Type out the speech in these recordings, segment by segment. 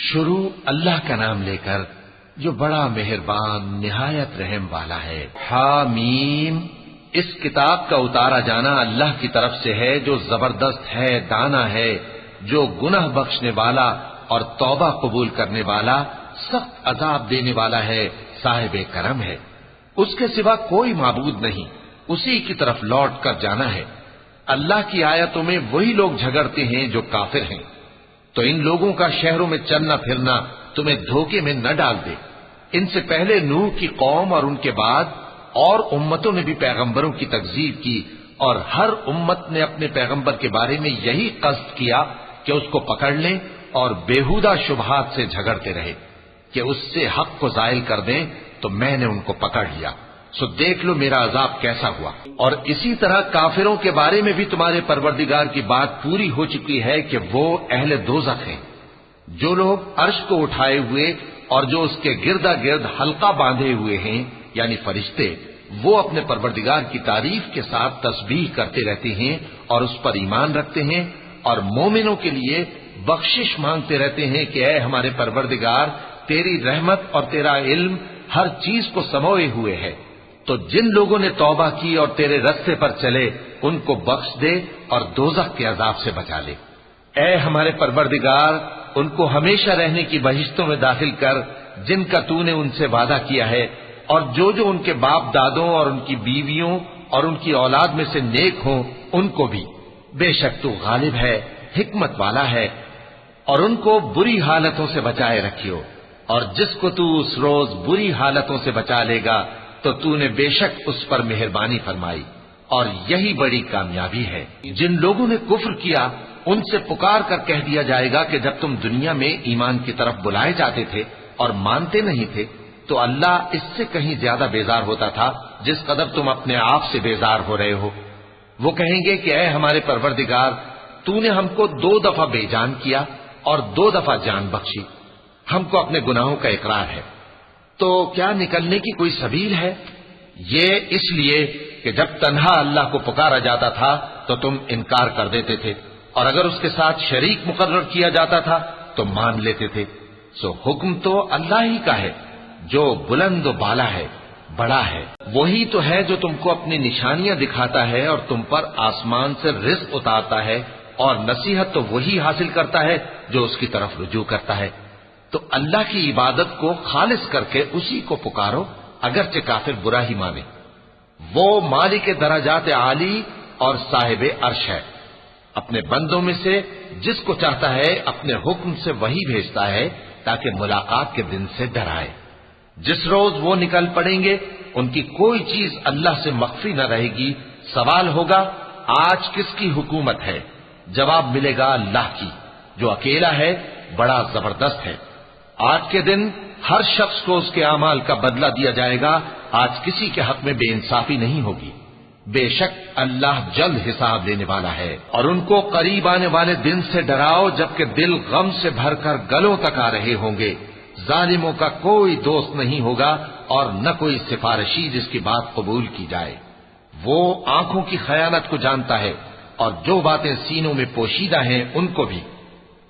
شروع اللہ کا نام لے کر جو بڑا مہربان نہایت رحم والا ہے۔ حامیم، اس کتاب کا اتارا جانا اللہ کی طرف سے ہے جو زبردست ہے، دانا ہے، جو گناہ بخشنے والا اور توبہ قبول کرنے والا، سخت عذاب دینے والا ہے، صاحب کرم ہے۔ اس کے سوا کوئی معبود نہیں، اسی کی طرف لوٹ کر جانا ہے۔ اللہ کی آیتوں میں وہی لوگ جھگڑتے ہیں جو کافر ہیں، تو ان لوگوں کا شہروں میں چلنا پھرنا تمہیں دھوکے میں نہ ڈال دے۔ ان سے پہلے نوح کی قوم اور ان کے بعد اور امتوں نے بھی پیغمبروں کی تکذیب کی، اور ہر امت نے اپنے پیغمبر کے بارے میں یہی قصد کیا کہ اس کو پکڑ لیں اور بیہودہ شبہات سے جھگڑتے رہے کہ اس سے حق کو زائل کر دیں، تو میں نے ان کو پکڑ لیا، سو دیکھ لو میرا عذاب کیسا ہوا۔ اور اسی طرح کافروں کے بارے میں بھی تمہارے پروردگار کی بات پوری ہو چکی ہے کہ وہ اہل دوزخ ہیں۔ جو لوگ عرش کو اٹھائے ہوئے اور جو اس کے گردا گرد حلقہ باندھے ہوئے ہیں یعنی فرشتے، وہ اپنے پروردگار کی تعریف کے ساتھ تسبیح کرتے رہتے ہیں اور اس پر ایمان رکھتے ہیں، اور مومنوں کے لیے بخشش مانگتے رہتے ہیں کہ اے ہمارے پروردگار، تیری رحمت اور تیرا علم ہر چیز کو سموئے ہوئے ہے، تو جن لوگوں نے توبہ کی اور تیرے رستے پر چلے ان کو بخش دے اور دوزخ کے عذاب سے بچا لے۔ اے ہمارے پروردگار، ان کو ہمیشہ رہنے کی بہشتوں میں داخل کر جن کا تو نے ان سے وعدہ کیا ہے، اور جو ان کے باپ دادوں اور ان کی بیویوں اور ان کی اولاد میں سے نیک ہوں ان کو بھی، بے شک تو غالب ہے، حکمت والا ہے۔ اور ان کو بری حالتوں سے بچائے رکھیو، اور جس کو تو اس روز بری حالتوں سے بچا لے گا تو نے بے شک اس پر مہربانی فرمائی، اور یہی بڑی کامیابی ہے۔ جن لوگوں نے کفر کیا ان سے پکار کر کہہ دیا جائے گا کہ جب تم دنیا میں ایمان کی طرف بلائے جاتے تھے اور مانتے نہیں تھے تو اللہ اس سے کہیں زیادہ بیزار ہوتا تھا جس قدر تم اپنے آپ سے بیزار ہو رہے ہو۔ وہ کہیں گے کہ اے ہمارے پروردگار، تو نے ہم کو 2 دفعہ بے جان کیا اور 2 دفعہ جان بخشی، ہم کو اپنے گناہوں کا اقرار ہے، تو کیا نکلنے کی کوئی سبیل ہے؟ یہ اس لیے کہ جب تنہا اللہ کو پکارا جاتا تھا تو تم انکار کر دیتے تھے، اور اگر اس کے ساتھ شریک مقرر کیا جاتا تھا تو مان لیتے تھے۔ سو حکم تو اللہ ہی کا ہے جو بلند و بالا ہے، بڑا ہے۔ وہی تو ہے جو تم کو اپنی نشانیاں دکھاتا ہے اور تم پر آسمان سے رزق اتارتا ہے، اور نصیحت تو وہی حاصل کرتا ہے جو اس کی طرف رجوع کرتا ہے۔ تو اللہ کی عبادت کو خالص کر کے اسی کو پکارو، اگرچہ کافر برا ہی مانے۔ وہ مالک درجات عالی اور صاحب عرش ہے، اپنے بندوں میں سے جس کو چاہتا ہے اپنے حکم سے وہی بھیجتا ہے تاکہ ملاقات کے دن سے ڈرائے۔ جس روز وہ نکل پڑیں گے ان کی کوئی چیز اللہ سے مخفی نہ رہے گی۔ سوال ہوگا آج کس کی حکومت ہے؟ جواب ملے گا اللہ کی، جو اکیلا ہے، بڑا زبردست ہے۔ آج کے دن ہر شخص کو اس کے اعمال کا بدلہ دیا جائے گا، آج کسی کے حق میں بے انصافی نہیں ہوگی۔ بے شک اللہ جلد حساب لینے والا ہے۔ اور ان کو قریب آنے والے دن سے ڈراؤ جبکہ دل غم سے بھر کر گلوں تک آ رہے ہوں گے۔ ظالموں کا کوئی دوست نہیں ہوگا اور نہ کوئی سفارشی جس کی بات قبول کی جائے۔ وہ آنکھوں کی خیانت کو جانتا ہے اور جو باتیں سینوں میں پوشیدہ ہیں ان کو بھی،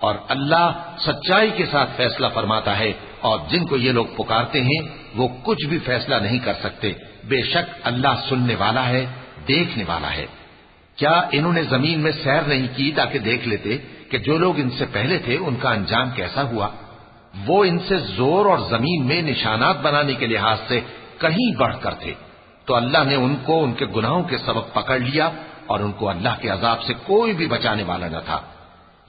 اور اللہ سچائی کے ساتھ فیصلہ فرماتا ہے، اور جن کو یہ لوگ پکارتے ہیں وہ کچھ بھی فیصلہ نہیں کر سکتے۔ بے شک اللہ سننے والا ہے، دیکھنے والا ہے۔ کیا انہوں نے زمین میں سیر نہیں کی تاکہ دیکھ لیتے کہ جو لوگ ان سے پہلے تھے ان کا انجام کیسا ہوا؟ وہ ان سے زور اور زمین میں نشانات بنانے کے لحاظ سے کہیں بڑھ کر تھے، تو اللہ نے ان کو ان کے گناہوں کے سبب پکڑ لیا، اور ان کو اللہ کے عذاب سے کوئی بھی بچانے والا نہ تھا۔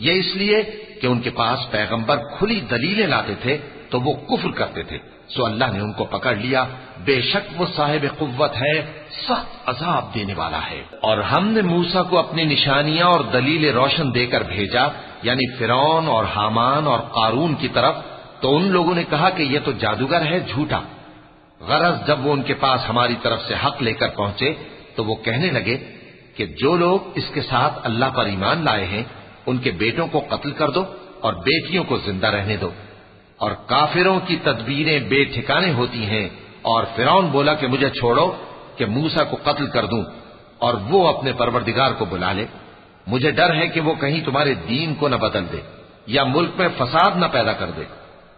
یہ اس لیے کہ ان کے پاس پیغمبر کھلی دلیلیں لاتے تھے تو وہ کفر کرتے تھے، سو اللہ نے ان کو پکڑ لیا۔ بے شک وہ صاحب قوت ہے، سخت عذاب دینے والا ہے۔ اور ہم نے موسیٰ کو اپنی نشانیاں اور دلیل روشن دے کر بھیجا، یعنی فرعون اور حامان اور قارون کی طرف، تو ان لوگوں نے کہا کہ یہ تو جادوگر ہے، جھوٹا۔ غرض جب وہ ان کے پاس ہماری طرف سے حق لے کر پہنچے تو وہ کہنے لگے کہ جو لوگ اس کے ساتھ اللہ پر ایمان لائے ہیں ان کے بیٹوں کو قتل کر دو اور بیٹیوں کو زندہ رہنے دو۔ اور کافروں کی تدبیریں بے ٹھکانے ہوتی ہیں، اور فرعون بولا کہ مجھے چھوڑو کہ موسیٰ کو قتل کر دوں اور وہ اپنے پروردگار کو بلا لے، مجھے ڈر ہے کہ وہ کہیں تمہارے دین کو نہ بدل دے۔ یا ملک میں فساد نہ پیدا کر دے۔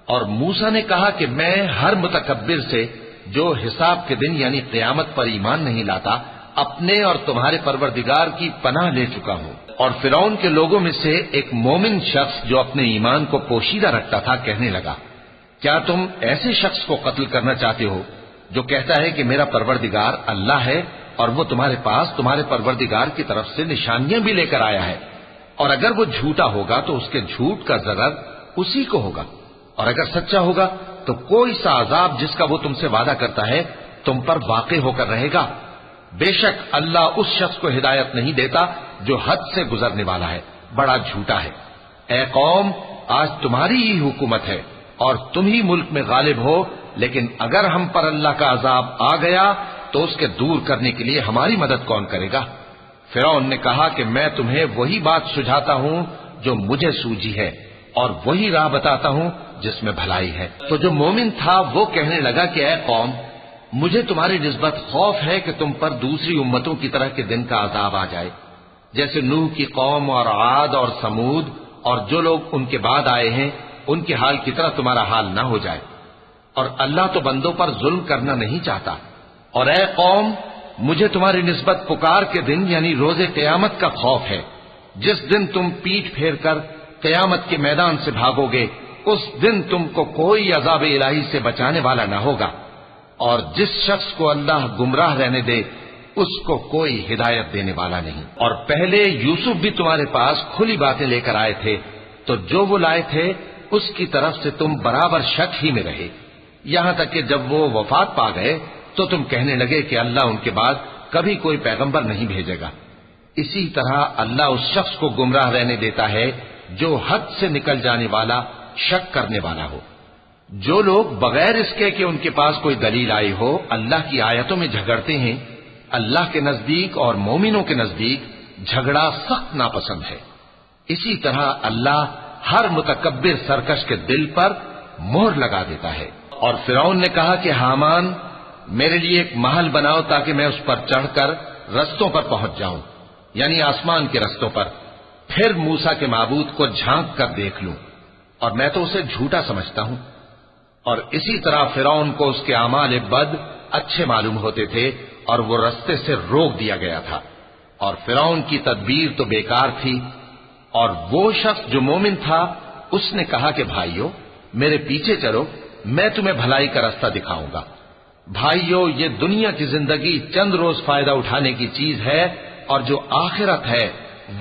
اور موسیٰ نے کہا کہ میں ہر متکبر سے جو حساب کے دن یعنی قیامت پر ایمان نہیں لاتا اپنے اور تمہارے پروردگار کی پناہ لے چکا ہوں۔ اور فرعون کے لوگوں میں سے ایک مومن شخص جو اپنے ایمان کو پوشیدہ رکھتا تھا کہنے لگا، کیا تم ایسے شخص کو قتل کرنا چاہتے ہو جو کہتا ہے کہ میرا پروردگار اللہ ہے اور وہ تمہارے پاس تمہارے پروردگار کی طرف سے نشانیاں بھی لے کر آیا ہے؟ اور اگر وہ جھوٹا ہوگا تو اس کے جھوٹ کا ضرر اسی کو ہوگا، اور اگر سچا ہوگا تو کوئی سا عذاب جس کا وہ تم سے وعدہ کرتا ہے تم پر واقع ہو کر رہے گا۔ بے شک اللہ اس شخص کو ہدایت نہیں دیتا جو حد سے گزرنے والا ہے، بڑا جھوٹا ہے۔ اے قوم، آج تمہاری ہی حکومت ہے اور تم ہی ملک میں غالب ہو، لیکن اگر ہم پر اللہ کا عذاب آ گیا تو اس کے دور کرنے کے لیے ہماری مدد کون کرے گا؟ فرعون نے کہا کہ میں تمہیں وہی بات سجھاتا ہوں جو مجھے سوجی ہے اور وہی راہ بتاتا ہوں جس میں بھلائی ہے۔ تو جو مومن تھا وہ کہنے لگا کہ اے قوم، مجھے تمہاری نسبت خوف ہے کہ تم پر دوسری امتوں کی طرح کے دن کا عذاب آ جائے، جیسے نوح کی قوم اور عاد اور سمود اور جو لوگ ان کے بعد آئے ہیں ان کے حال کی طرح تمہارا حال نہ ہو جائے۔ اور اللہ تو بندوں پر ظلم کرنا نہیں چاہتا۔ اور اے قوم، مجھے تمہاری نسبت پکار کے دن یعنی روز قیامت کا خوف ہے، جس دن تم پیٹھ پھیر کر قیامت کے میدان سے بھاگو گے، اس دن تم کو کوئی عذاب الہی سے بچانے والا نہ ہوگا، اور جس شخص کو اللہ گمراہ رہنے دے اس کو کوئی ہدایت دینے والا نہیں۔ اور پہلے یوسف بھی تمہارے پاس کھلی باتیں لے کر آئے تھے، تو جو وہ لائے تھے اس کی طرف سے تم برابر شک ہی میں رہے، یہاں تک کہ جب وہ وفات پا گئے تو تم کہنے لگے کہ اللہ ان کے بعد کبھی کوئی پیغمبر نہیں بھیجے گا۔ اسی طرح اللہ اس شخص کو گمراہ رہنے دیتا ہے جو حد سے نکل جانے والا، شک کرنے والا ہو۔ جو لوگ بغیر اس کے کہ ان کے پاس کوئی دلیل آئی ہو اللہ کی آیتوں میں جھگڑتے ہیں، اللہ کے نزدیک اور مومنوں کے نزدیک جھگڑا سخت ناپسند ہے۔ اسی طرح اللہ ہر متکبر سرکش کے دل پر مہر لگا دیتا ہے۔ اور فرعون نے کہا کہ حامان، میرے لیے ایک محل بناؤ تاکہ میں اس پر چڑھ کر رستوں پر پہنچ جاؤں، یعنی آسمان کے رستوں پر، پھر موسیٰ کے معبود کو جھانک کر دیکھ لوں، اور میں تو اسے جھوٹا سمجھتا ہوں۔ اور اسی طرح فرعون کو اس کے اعمال بد اچھے معلوم ہوتے تھے اور وہ رستے سے روک دیا گیا تھا، اور فرعون کی تدبیر تو بیکار تھی۔ اور وہ شخص جو مومن تھا اس نے کہا کہ بھائیو، میرے پیچھے چلو، میں تمہیں بھلائی کا راستہ دکھاؤں گا۔ بھائیو، یہ دنیا کی زندگی چند روز فائدہ اٹھانے کی چیز ہے، اور جو آخرت ہے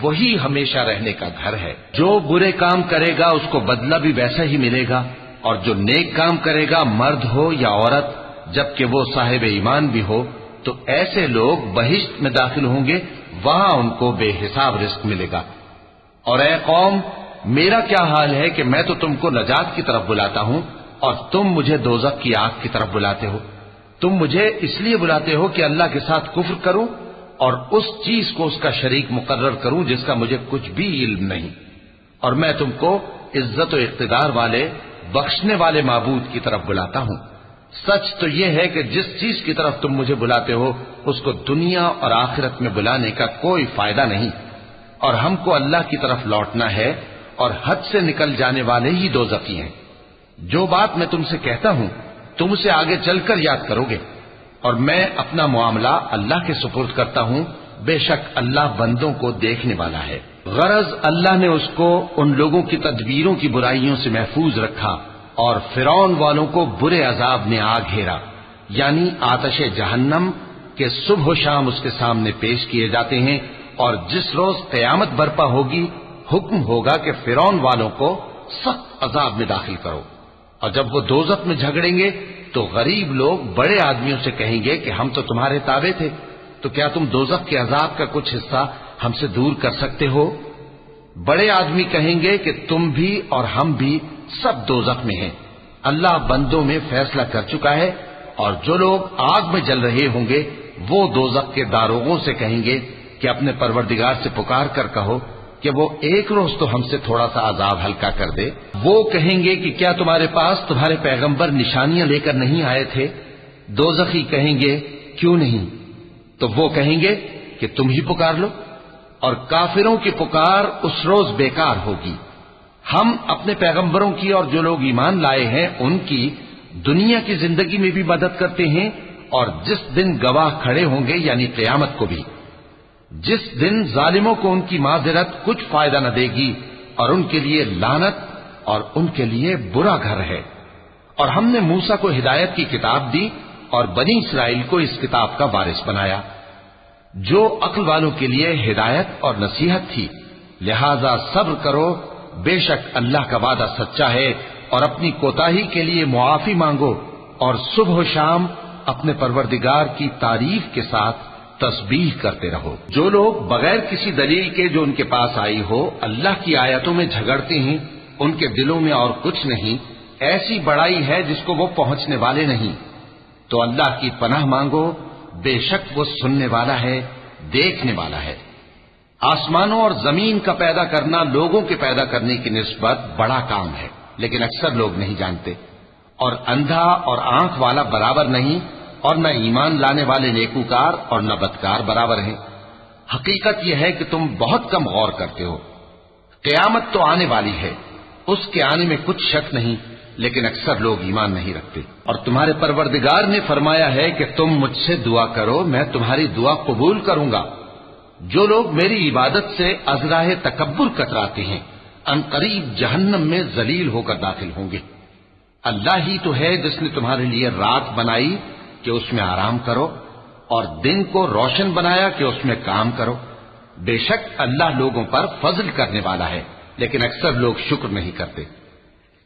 وہی ہمیشہ رہنے کا گھر ہے۔ جو برے کام کرے گا اس کو بدلہ بھی ویسا ہی ملے گا، اور جو نیک کام کرے گا مرد ہو یا عورت، جبکہ وہ صاحب ایمان بھی ہو، تو ایسے لوگ بہشت میں داخل ہوں گے، وہاں ان کو بے حساب رزق ملے گا۔ اور اے قوم، میرا کیا حال ہے کہ میں تو تم کو نجات کی طرف بلاتا ہوں اور تم مجھے دوزخ کی آگ کی طرف بلاتے ہو۔ تم مجھے اس لیے بلاتے ہو کہ اللہ کے ساتھ کفر کروں اور اس چیز کو اس کا شریک مقرر کروں جس کا مجھے کچھ بھی علم نہیں، اور میں تم کو عزت و اقتدار والے بخشنے والے معبود کی طرف بلاتا ہوں۔ سچ تو یہ ہے کہ جس چیز کی طرف تم مجھے بلاتے ہو اس کو دنیا اور آخرت میں بلانے کا کوئی فائدہ نہیں، اور ہم کو اللہ کی طرف لوٹنا ہے، اور حد سے نکل جانے والے ہی دوزخی ہیں۔ جو بات میں تم سے کہتا ہوں تم اسے آگے چل کر یاد کرو گے، اور میں اپنا معاملہ اللہ کے سپرد کرتا ہوں، بے شک اللہ بندوں کو دیکھنے والا ہے۔ غرض اللہ نے اس کو ان لوگوں کی تدبیروں کی برائیوں سے محفوظ رکھا، اور فرعون والوں کو برے عذاب نے آ گھیرا، یعنی آتش جہنم کے صبح و شام اس کے سامنے پیش کیے جاتے ہیں، اور جس روز قیامت برپا ہوگی حکم ہوگا کہ فرعون والوں کو سخت عذاب میں داخل کرو۔ اور جب وہ دوزخ میں جھگڑیں گے تو غریب لوگ بڑے آدمیوں سے کہیں گے کہ ہم تو تمہارے تابع تھے، تو کیا تم دوزخ کے عذاب کا کچھ حصہ ہم سے دور کر سکتے ہو؟ بڑے آدمی کہیں گے کہ تم بھی اور ہم بھی سب دوزخ میں ہیں، اللہ بندوں میں فیصلہ کر چکا ہے۔ اور جو لوگ آگ میں جل رہے ہوں گے وہ دوزخ کے داروغوں سے کہیں گے کہ اپنے پروردگار سے پکار کر کہو کہ وہ ایک روز تو ہم سے تھوڑا سا عذاب ہلکا کر دے۔ وہ کہیں گے کہ کیا تمہارے پاس تمہارے پیغمبر نشانیاں لے کر نہیں آئے تھے؟ دوزخی کہیں گے کیوں نہیں؟ تو وہ کہیں گے کہ تم ہی پکار لو، اور کافروں کی پکار اس روز بیکار ہوگی۔ ہم اپنے پیغمبروں کی اور جو لوگ ایمان لائے ہیں ان کی دنیا کی زندگی میں بھی مدد کرتے ہیں، اور جس دن گواہ کھڑے ہوں گے یعنی قیامت کو بھی، جس دن ظالموں کو ان کی معذرت کچھ فائدہ نہ دے گی، اور ان کے لیے لعنت اور ان کے لیے برا گھر ہے۔ اور ہم نے موسیٰ کو ہدایت کی کتاب دی اور بنی اسرائیل کو اس کتاب کا وارث بنایا، جو عقل والوں کے لیے ہدایت اور نصیحت تھی۔ لہذا صبر کرو، بے شک اللہ کا وعدہ سچا ہے، اور اپنی کوتاہی کے لیے معافی مانگو، اور صبح و شام اپنے پروردگار کی تعریف کے ساتھ تسبیح کرتے رہو۔ جو لوگ بغیر کسی دلیل کے جو ان کے پاس آئی ہو اللہ کی آیتوں میں جھگڑتے ہیں، ان کے دلوں میں اور کچھ نہیں، ایسی بڑائی ہے جس کو وہ پہنچنے والے نہیں۔ تو اللہ کی پناہ مانگو، بے شک وہ سننے والا ہے، دیکھنے والا ہے۔ آسمانوں اور زمین کا پیدا کرنا لوگوں کے پیدا کرنے کی نسبت بڑا کام ہے، لیکن اکثر لوگ نہیں جانتے۔ اور اندھا اور آنکھ والا برابر نہیں، اور نہ ایمان لانے والے نیکوکار اور نہ بدکار برابر ہیں۔ حقیقت یہ ہے کہ تم بہت کم غور کرتے ہو۔ قیامت تو آنے والی ہے، اس کے آنے میں کچھ شک نہیں، لیکن اکثر لوگ ایمان نہیں رکھتے۔ اور تمہارے پروردگار نے فرمایا ہے کہ تم مجھ سے دعا کرو، میں تمہاری دعا قبول کروں گا۔ جو لوگ میری عبادت سے ازراہ تکبر کتراتے ہیں، ان قریب جہنم میں ذلیل ہو کر داخل ہوں گے۔ اللہ ہی تو ہے جس نے تمہارے لیے رات بنائی کہ اس میں آرام کرو، اور دن کو روشن بنایا کہ اس میں کام کرو۔ بے شک اللہ لوگوں پر فضل کرنے والا ہے، لیکن اکثر لوگ شکر نہیں کرتے۔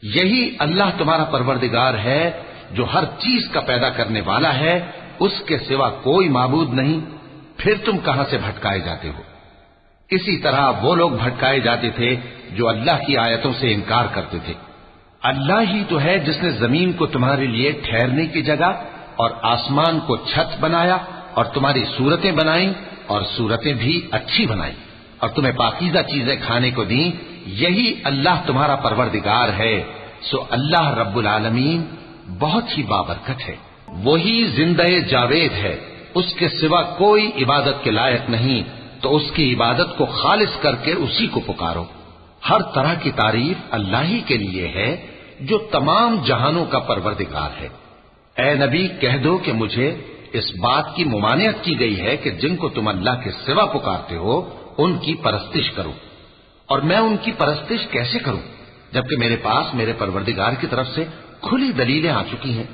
یہی اللہ تمہارا پروردگار ہے جو ہر چیز کا پیدا کرنے والا ہے، اس کے سوا کوئی معبود نہیں، پھر تم کہاں سے بھٹکائے جاتے ہو؟ اسی طرح وہ لوگ بھٹکائے جاتے تھے جو اللہ کی آیتوں سے انکار کرتے تھے۔ اللہ ہی تو ہے جس نے زمین کو تمہارے لیے ٹھہرنے کی جگہ اور آسمان کو چھت بنایا، اور تمہاری صورتیں بنائیں اور صورتیں بھی اچھی بنائیں، اور تمہیں پاکیزہ چیزیں کھانے کو دیں۔ یہی اللہ تمہارا پروردگار ہے، سو اللہ رب العالمین بہت ہی بابرکت ہے۔ وہی زندہ جاوید ہے، اس کے سوا کوئی عبادت کے لائق نہیں، تو اس کی عبادت کو خالص کر کے اسی کو پکارو۔ ہر طرح کی تعریف اللہ ہی کے لیے ہے جو تمام جہانوں کا پروردگار ہے۔ اے نبی کہہ دو کہ مجھے اس بات کی ممانعت کی گئی ہے کہ جن کو تم اللہ کے سوا پکارتے ہو ان کی پرستش کرو، اور میں ان کی پرستش کیسے کروں جبکہ میرے پاس میرے پروردگار کی طرف سے کھلی دلیلیں آ چکی ہیں،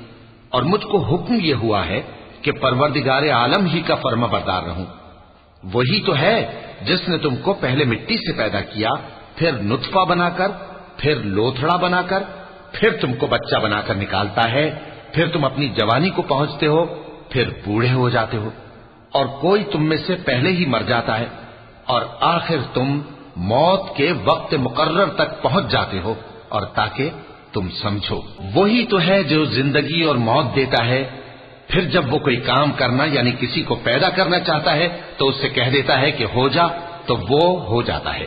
اور مجھ کو حکم یہ ہوا ہے کہ پروردگار عالم ہی کا فرما بردار رہوں۔ وہی تو ہے جس نے تم کو پہلے مٹی سے پیدا کیا، پھر نطفہ بنا کر، پھر لوتھڑا بنا کر، پھر تم کو بچہ بنا کر نکالتا ہے، پھر تم اپنی جوانی کو پہنچتے ہو، پھر بوڑھے ہو جاتے ہو، اور کوئی تم میں سے پہلے ہی مر جاتا ہے، اور آخر تم موت کے وقت مقرر تک پہنچ جاتے ہو، اور تاکہ تم سمجھو۔ وہی تو ہے جو زندگی اور موت دیتا ہے، پھر جب وہ کوئی کام کرنا یعنی کسی کو پیدا کرنا چاہتا ہے تو اس سے کہہ دیتا ہے کہ ہو جا، تو وہ ہو جاتا ہے۔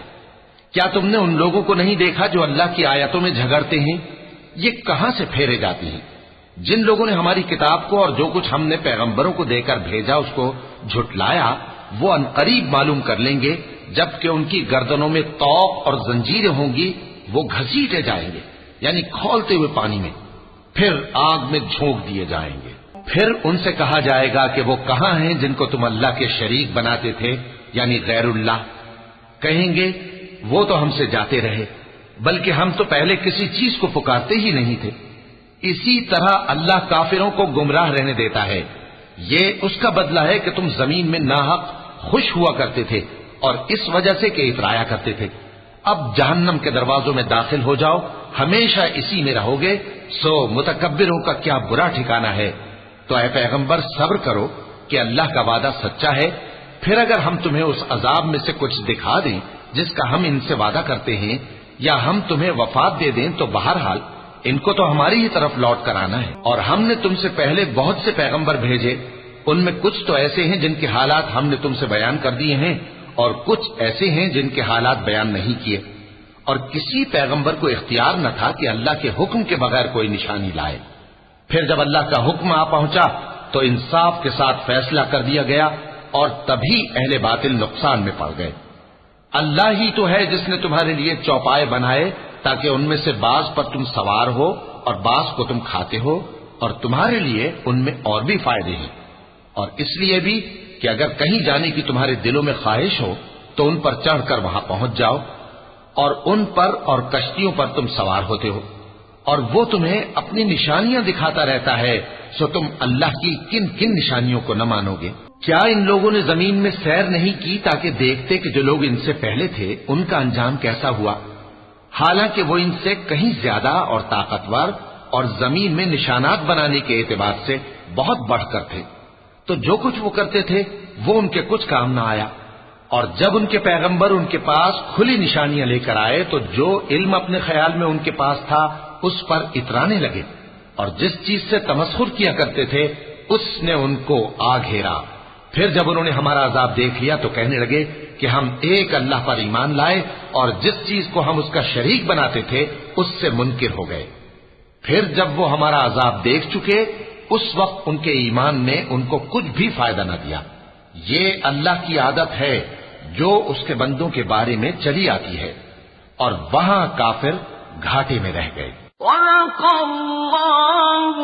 کیا تم نے ان لوگوں کو نہیں دیکھا جو اللہ کی آیتوں میں جھگڑتے ہیں؟ یہ کہاں سے پھیرے جاتی ہیں؟ جن لوگوں نے ہماری کتاب کو اور جو کچھ ہم نے پیغمبروں کو دے کر بھیجا اس کو جھٹلایا، وہ عنقریب معلوم کر لیں گے، جبکہ ان کی گردنوں میں طوق اور زنجیریں ہوں گی، وہ گھسیٹے جائیں گے یعنی کھولتے ہوئے پانی میں، پھر آگ میں جھونک دیے جائیں گے۔ پھر ان سے کہا جائے گا کہ وہ کہاں ہیں جن کو تم اللہ کے شریک بناتے تھے یعنی غیر اللہ؟ کہیں گے وہ تو ہم سے جاتے رہے، بلکہ ہم تو پہلے کسی چیز کو پکارتے ہی نہیں تھے۔ اسی طرح اللہ کافروں کو گمراہ رہنے دیتا ہے، یہ اس کا بدلہ ہے کہ تم زمین میں ناحق خوش ہوا کرتے تھے اور اس وجہ سے کہ اترایا کرتے تھے۔ اب جہنم کے دروازوں میں داخل ہو جاؤ، ہمیشہ اسی میں رہو گے، سو متکبروں کا کیا برا ٹھکانہ ہے۔ تو اے پیغمبر صبر کرو کہ اللہ کا وعدہ سچا ہے، پھر اگر ہم تمہیں اس عذاب میں سے کچھ دکھا دیں جس کا ہم ان سے وعدہ کرتے ہیں، یا ہم تمہیں وفات دے دیں، تو بہرحال ان کو تو ہماری ہی طرف لوٹ کر آنا ہے۔ اور ہم نے تم سے پہلے بہت سے پیغمبر بھیجے، ان میں کچھ تو ایسے ہیں جن کے حالات ہم نے تم سے بیان کر دیے ہیں، اور کچھ ایسے ہیں جن کے حالات بیان نہیں کیے، اور کسی پیغمبر کو اختیار نہ تھا کہ اللہ کے حکم کے بغیر کوئی نشانی لائے۔ پھر جب اللہ کا حکم آ پہنچا تو انصاف کے ساتھ فیصلہ کر دیا گیا، اور تبھی اہل باطل نقصان میں پڑ گئے۔ اللہ ہی تو ہے جس نے تمہارے لیے چوپائے بنائے تاکہ ان میں سے بعض پر تم سوار ہو اور بعض کو تم کھاتے ہو، اور تمہارے لیے ان میں اور بھی فائدے ہیں، اور اس لیے بھی کہ اگر کہیں جانے کی تمہارے دلوں میں خواہش ہو تو ان پر چڑھ کر وہاں پہنچ جاؤ، اور ان پر اور کشتیوں پر تم سوار ہوتے ہو، اور وہ تمہیں اپنی نشانیاں دکھاتا رہتا ہے، سو تم اللہ کی کن کن نشانیوں کو نہ مانو گے؟ کیا ان لوگوں نے زمین میں سیر نہیں کی تاکہ دیکھتے کہ جو لوگ ان سے پہلے تھے ان کا انجام کیسا ہوا، حالانکہ وہ ان سے کہیں زیادہ اور طاقتور اور زمین میں نشانات بنانے کے اعتبار سے بہت بڑھ کر تھے، تو جو کچھ وہ کرتے تھے وہ ان کے کچھ کام نہ آیا۔ اور جب ان کے پیغمبر ان کے پاس کھلی نشانیاں لے کر آئے تو جو علم اپنے خیال میں ان کے پاس تھا اس پر اترانے لگے، اور جس چیز سے تمسخر کیا کرتے تھے اس نے ان کو آ گھیرا۔ پھر جب انہوں نے ہمارا عذاب دیکھ لیا تو کہنے لگے کہ ہم ایک اللہ پر ایمان لائے، اور جس چیز کو ہم اس کا شریک بناتے تھے اس سے منکر ہو گئے۔ پھر جب وہ ہمارا عذاب دیکھ چکے اس وقت ان کے ایمان نے ان کو کچھ بھی فائدہ نہ دیا۔ یہ اللہ کی عادت ہے جو اس کے بندوں کے بارے میں چلی آتی ہے، اور وہاں کافر گھاٹے میں رہ گئے۔ وَلَقَ اللَّهُ